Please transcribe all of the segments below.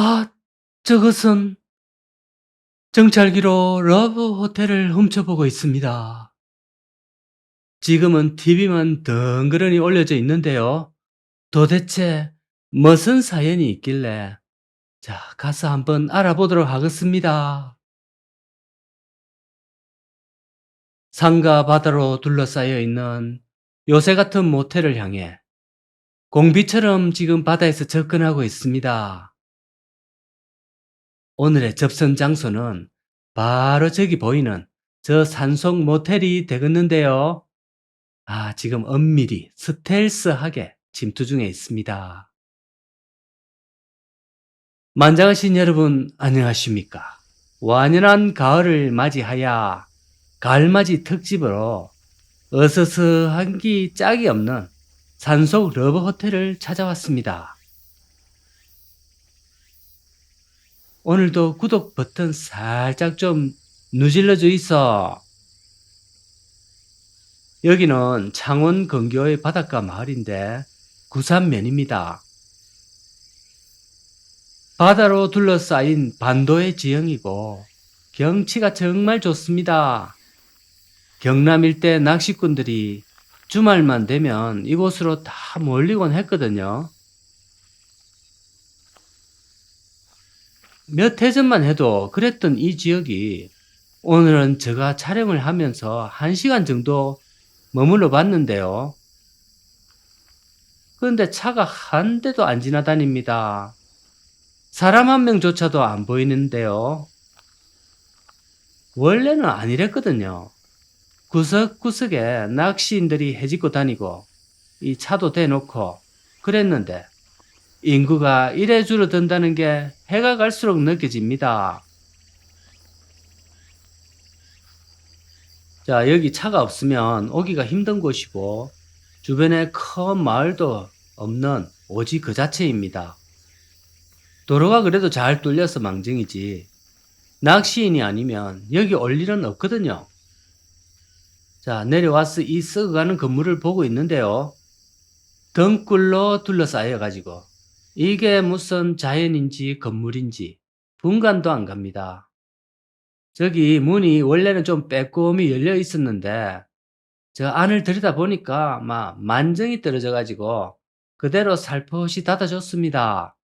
아, 저것은 정찰기로 러브 호텔을 훔쳐보고 있습니다. 지금은 TV만 덩그러니 올려져 있는데요. 도대체 무슨 사연이 있길래? 자, 가서 한번 알아보도록 하겠습니다. 산과 바다로 둘러싸여 있는 요새 같은 모텔을 향해 공비처럼 지금 바다에서 접근하고 있습니다. 오늘의 접선 장소는 바로 저기 보이는 저 산속 모텔이 되겠는데요. 지금 엄밀히 스텔스하게 침투 중에 있습니다. 만장하신 여러분, 안녕하십니까? 완연한 가을을 맞이하여 가을맞이 특집으로 어서서한 기 짝이 없는 산속 러브 호텔을 찾아왔습니다. 오늘도 구독 버튼 살짝 좀 누질러줘 있어. 여기는 창원 근교의 바닷가 마을인데 구산면입니다. 바다로 둘러싸인 반도의 지형이고 경치가 정말 좋습니다. 경남 일대 낚시꾼들이 주말만 되면 이곳으로 다 몰리곤 했거든요. 몇 해 전만 해도 그랬던 이 지역이 오늘은 제가 촬영을 하면서 1시간 정도 머물러 봤는데요. 그런데 차가 한 대도 안 지나다닙니다. 사람 한 명조차도 안 보이는데요. 원래는 아니랬거든요. 구석구석에 낚시인들이 해집고 다니고 이 차도 대놓고 그랬는데 인구가 이래 줄어든다는 게 해가 갈수록 느껴집니다. 자, 여기 차가 없으면 오기가 힘든 곳이고 주변에 큰 마을도 없는 오지 그 자체입니다. 도로가 그래도 잘 뚫려서 망정이지 낚시인이 아니면 여기 올 일은 없거든요. 자, 내려와서 이 썩어가는 건물을 보고 있는데요. 등굴로 둘러싸여 가지고 이게 무슨 자연인지 건물인지 분간도 안 갑니다. 저기 문이 원래는 좀 빼꼼히 열려 있었는데 저 안을 들여다보니까 막 만정이 떨어져 가지고 그대로 살포시 닫아줬습니다.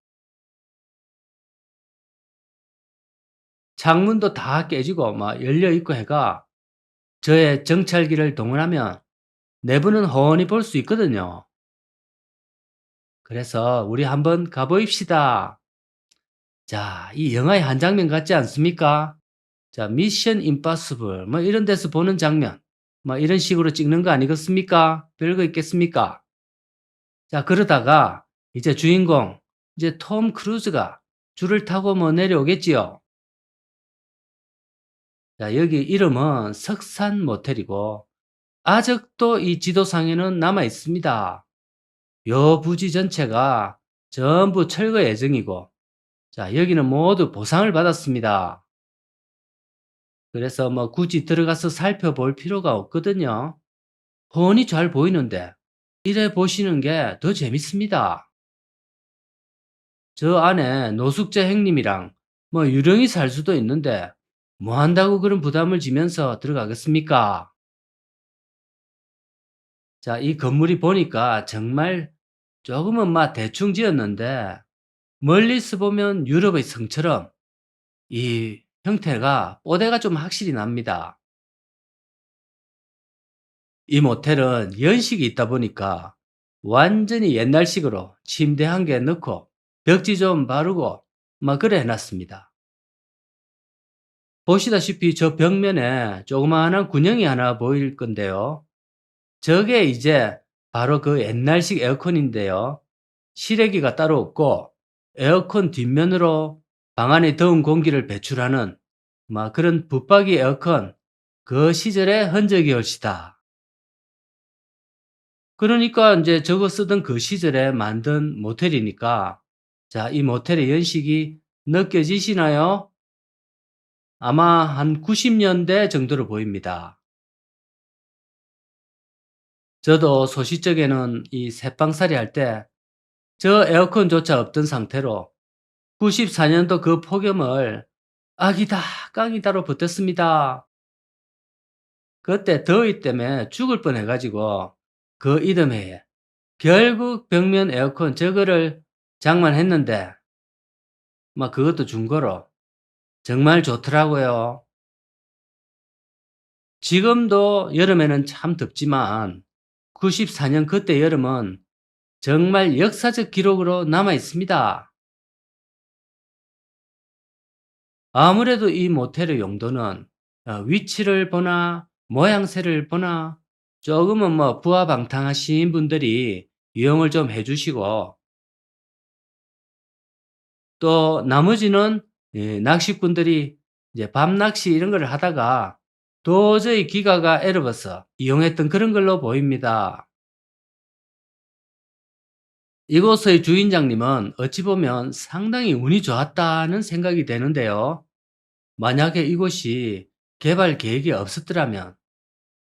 창문도 다 깨지고 막 열려 있고 해가 저의 정찰기를 동원하면 내부는 훤히 볼 수 있거든요. 그래서 우리 한번 가보입시다. 자, 이 영화의 한 장면 같지 않습니까? 자, 미션 임파서블 뭐 이런 데서 보는 장면 뭐 이런 식으로 찍는 거 아니겠습니까? 별거 있겠습니까? 자, 그러다가 이제 주인공 이제 톰 크루즈가 줄을 타고 뭐 내려오겠지요. 자, 여기 이름은 석산 모텔이고 아직도 이 지도상에는 남아 있습니다. 요 부지 전체가 전부 철거 예정이고 자, 여기는 모두 보상을 받았습니다. 그래서 뭐 굳이 들어가서 살펴볼 필요가 없거든요. 훤히 잘 보이는데 이래 보시는 게 더 재밌습니다. 저 안에 노숙자 형님이랑 뭐 유령이 살 수도 있는데 뭐 한다고 그런 부담을 지면서 들어가겠습니까? 자, 이 건물이 보니까 정말 조금은 막 대충 지었는데 멀리서 보면 유럽의 성처럼 이 형태가 뽀대가 좀 확실히 납니다. 이 모텔은 연식이 있다 보니까 완전히 옛날식으로 침대 한 개 넣고 벽지 좀 바르고 막 그래 해놨습니다. 보시다시피 저 벽면에 조그마한 군형이 하나 보일 건데요. 저게 이제 바로 그 옛날식 에어컨인데요. 실외기가 따로 없고 에어컨 뒷면으로 방 안에 더운 공기를 배출하는 막 그런 붙박이 에어컨 그 시절의 흔적이 올시다. 그러니까 이제 저거 쓰던 그 시절에 만든 모텔이니까 자, 이 모텔의 연식이 느껴지시나요? 아마 한 90년대 정도로 보입니다. 저도 소시적에는 이 새방살이 할 때 저 에어컨조차 없던 상태로 94년도 그 폭염을 아기다 깡이다로 버텼습니다. 그때 더위 때문에 죽을 뻔해가지고 그 이듬해에 결국 벽면 에어컨 저거를 장만했는데 막 그것도 중고로 정말 좋더라고요. 지금도 여름에는 참 덥지만 94년 그때 여름은 정말 역사적 기록으로 남아 있습니다. 아무래도 이 모텔의 용도는 위치를 보나 모양새를 보나 조금은 뭐 부하방탕하신 분들이 이용을 좀 해주시고 또 나머지는 낚시꾼들이 이제 밤낚시 이런 걸 하다가 도저히 기가가 애러버서 이용했던 그런 걸로 보입니다. 이곳의 주인장님은 어찌 보면 상당히 운이 좋았다는 생각이 되는데요. 만약에 이곳이 개발 계획이 없었더라면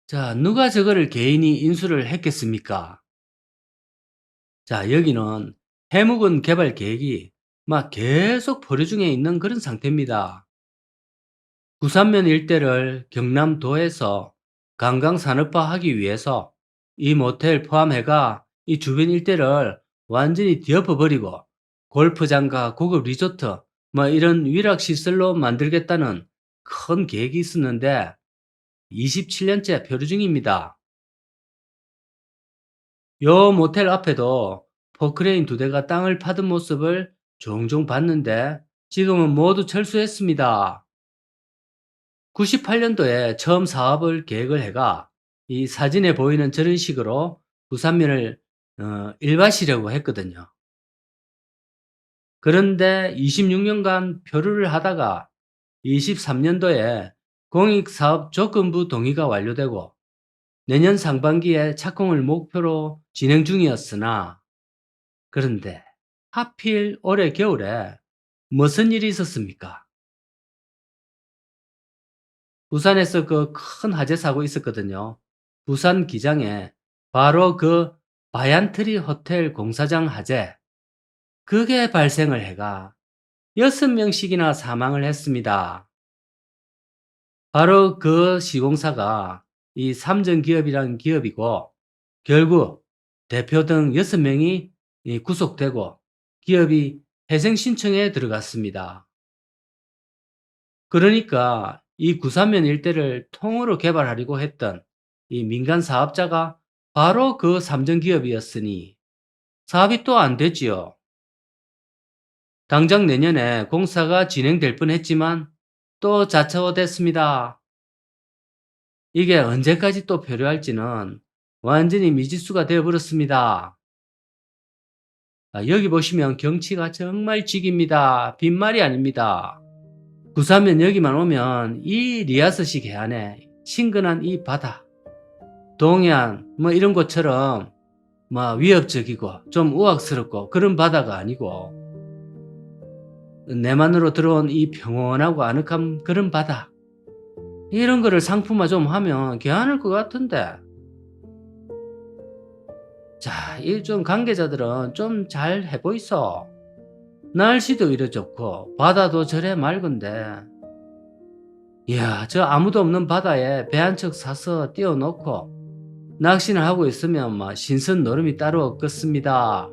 자, 누가 저거를 개인이 인수를 했겠습니까? 자, 여기는 해묵은 개발 계획이 막 계속 보류 중에 있는 그런 상태입니다. 구산면 일대를 경남도에서 관광산업화하기 위해서 이 모텔 포함해가 이 주변 일대를 완전히 뒤엎어버리고 골프장과 고급 리조트 뭐 이런 위락시설로 만들겠다는 큰 계획이 있었는데 27년째 표류 중입니다. 요 모텔 앞에도 포크레인 2대가 땅을 파던 모습을 종종 봤는데 지금은 모두 철수했습니다. 98년도에 처음 사업을 계획을 해가 이 사진에 보이는 저런 식으로 부산면을 일바시려고 했거든요. 그런데 26년간 표류를 하다가 23년도에 공익사업 조건부 동의가 완료되고 내년 상반기에 착공을 목표로 진행 중이었으나 그런데 하필 올해 겨울에 무슨 일이 있었습니까? 부산에서 그 큰 화재 사고 있었거든요. 부산 기장에 바로 그 바얀트리 호텔 공사장 화재 그게 발생을 해가 6명씩이나 사망을 했습니다. 바로 그 시공사가 이 삼정기업이라는 기업이고 결국 대표 등 6명이 구속되고 기업이 회생 신청에 들어갔습니다. 그러니까 이 구산면 일대를 통으로 개발하려고 했던 이 민간 사업자가 바로 그 삼정기업이었으니 사업이 또 안 되지요. 당장 내년에 공사가 진행될 뻔했지만 또 자처됐습니다. 이게 언제까지 또 표류할지는 완전히 미지수가 되어버렸습니다. 여기 보시면 경치가 정말 직입니다. 빈말이 아닙니다. 부산면 여기만 오면 이 리아스식 해안에 친근한 이 바다, 동해안 뭐 이런 곳처럼 뭐 위협적이고 좀 우악스럽고 그런 바다가 아니고 내만으로 들어온 이 평온하고 아늑한 그런 바다 이런 거를 상품화 좀 하면 괜찮을 것 같은데 자, 이 좀 관계자들은 좀 잘 해보이소. 날씨도 이래 좋고 바다도 저래 맑은데 이야 저 아무도 없는 바다에 배 한 척 사서 띄워놓고 낚시를 하고 있으면 막 신선 노름이 따로 없겠습니다.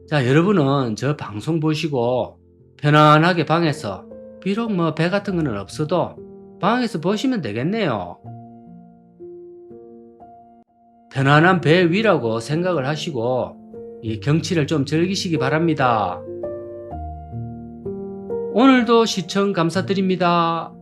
자 여러분은 저 방송 보시고 편안하게 방에서 비록 뭐 배 같은 거는 없어도 방에서 보시면 되겠네요. 편안한 배 위라고 생각을 하시고 이 경치를 좀 즐기시기 바랍니다. 오늘도 시청 감사드립니다.